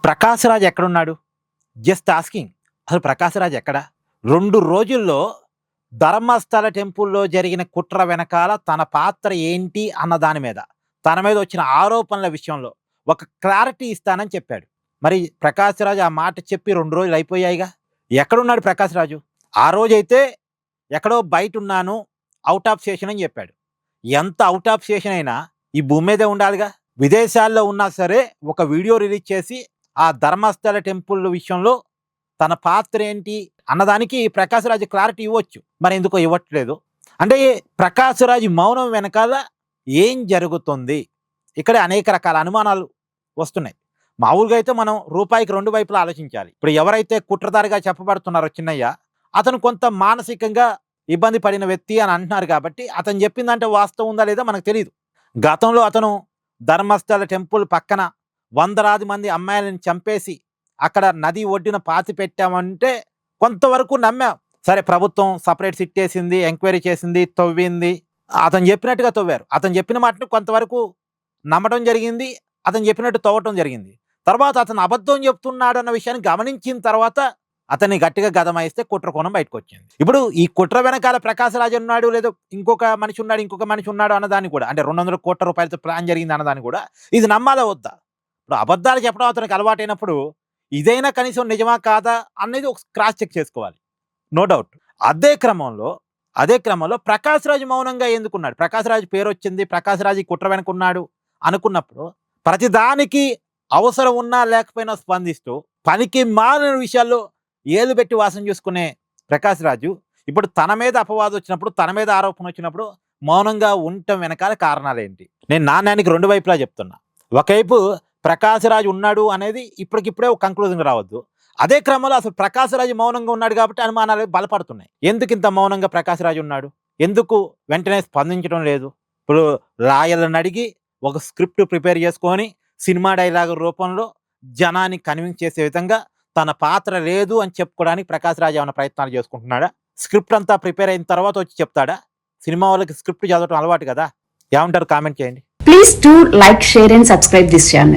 ప్రకాష్ రాజ్ ఎక్కడున్నాడు? Just asking. అసలు ప్రకాష్ రాజ్ ఎక్కడ? 2 రోజుల్లో ధర్మస్థల టెంపుల్‌లో జరిగిన కుట్ర వెనకాల తన పాత్ర ఏంటి అన్న దాని మీద, తన మీద వచ్చిన ఆరోపణల విషయంలో ఒక క్లారిటీ ఇస్తానని చెప్పాడు. మరి ప్రకాష్ రాజ్ ఆ మాట చెప్పి 2 రోజులు అయిపోయాయిగా. ఎక్కడున్నాడు ప్రకాష్ రాజు? ఆ రోజైతే ఎక్కడో బయటున్నాను, ఔట్ ఆఫ్ స్టేషన్ అని చెప్పాడు. ఎంత ఔట్ ఆఫ్ స్టేషన్ అయినా ఈ భూమి మీదే ఉండాలిగా. విదేశాల్లో ఉన్నా సరే ఒక వీడియో రిలీజ్ చేసి ఆ ధర్మస్థల టెంపుల్ విషయంలో తన పాత్ర ఏంటి అన్నదానికి ప్రకాష్ రాజ్ క్లారిటీ ఇవ్వచ్చు. మరి ఎందుకో ఇవ్వట్లేదు. అంటే ప్రకాష్ రాజ్ మౌనం వెనకాల ఏం జరుగుతుంది? ఇక్కడ అనేక రకాల అనుమానాలు వస్తున్నాయి. మామూలుగా అయితే మనం రూపాయికి 2 వైపులా ఆలోచించాలి. ఇప్పుడు ఎవరైతే కుట్రదారిగా చెప్పబడుతున్నారో చిన్నయ్య, అతను కొంత మానసికంగా ఇబ్బంది పడిన వ్యక్తి అని అంటున్నారు కాబట్టి అతను చెప్పిందంటే వాస్తవం ఉందా లేదా మనకు తెలియదు. గతంలో అతను ధర్మస్థల టెంపుల్ పక్కన 100 మంది అమ్మాయిలను చంపేసి అక్కడ నది ఒడ్డున పాతి పెట్టామంటే కొంతవరకు నమ్మాం. సరే, ప్రభుత్వం సపరేట్ సిట్ వేసింది, ఎంక్వైరీ చేసింది, తవ్వింది, అతను చెప్పినట్టుగా తవ్వారు. అతను చెప్పిన మాటను కొంతవరకు నమ్మడం జరిగింది, అతను చెప్పినట్టు తవ్వటం జరిగింది. తర్వాత అతను అబద్ధం చెప్తున్నాడు అన్న విషయాన్ని గమనించిన తర్వాత అతన్ని గట్టిగా గదమాయిస్తే కుట్ర కోణం బయటకు వచ్చింది. ఇప్పుడు ఈ కుట్ర వెనకాల ప్రకాష్ రాజ్ ఉన్నాడు, లేదా ఇంకొక మనిషి ఉన్నాడు అన్నదాన్ని కూడా, అంటే 200 కోట్ల రూపాయలతో ప్లాన్ జరిగింది అన్నదాన్ని కూడా ఇది నమ్మాలా వద్దా? ఇప్పుడు అబద్ధాలు చెప్పడం అతనికి అలవాటైనప్పుడు ఇదైనా కనీసం నిజమా కాదా అనేది ఒక క్రాస్ చెక్ చేసుకోవాలి. No doubt. అదే క్రమంలో ప్రకాష్ రాజ్ మౌనంగా ఎందుకున్నాడు? ప్రకాష్ రాజ్ పేరు వచ్చింది, ప్రకాష్ రాజ్ కుట్ర వెనుకున్నాడు అనుకున్నప్పుడు ప్రతిదానికి అవసరం ఉన్నా లేకపోయినా స్పందిస్తూ పనికి మాలిన విషయాల్లో ఏలు పెట్టి వాసన చూసుకునే ప్రకాష్ రాజు ఇప్పుడు తన మీద అపవాదం వచ్చినప్పుడు, తన మీద ఆరోపణ వచ్చినప్పుడు మౌనంగా ఉండటం వెనకాల కారణాలేంటి? నేను నాణ్యానికి 2 వైపులా చెప్తున్నా. ఒకవైపు ప్రకాష్ రాజ్ ఉన్నాడు అనేది ఇప్పటికిప్పుడే ఒక కంక్లూజన్ రావద్దు. అదే క్రమంలో అసలు ప్రకాష్ రాజ్ మౌనంగా ఉన్నాడు కాబట్టి అనుమానాలు బలపడుతున్నాయి. ఎందుకు ఇంత మౌనంగా ప్రకాష్ రాజ్ ఉన్నాడు? ఎందుకు వెంటనే స్పందించడం లేదు? ఇప్పుడు లాయర్లను అడిగి ఒక స్క్రిప్ట్ ప్రిపేర్ చేసుకొని సినిమా డైలాగ్ రూపంలో జనాన్ని కన్విన్స్ చేసే విధంగా తన పాత్ర లేదు అని చెప్పుకోవడానికి ప్రకాష్ రాజ్ ఏమైనా ప్రయత్నాలు చేసుకుంటున్నాడా? స్క్రిప్ట్ అంతా ప్రిపేర్ అయిన తర్వాత వచ్చి చెప్తాడా? సినిమా వాళ్ళకి స్క్రిప్ట్ చదవటం అలవాటు కదా. ఏమంటారు? కామెంట్ చేయండి. Please do like, share and subscribe this channel.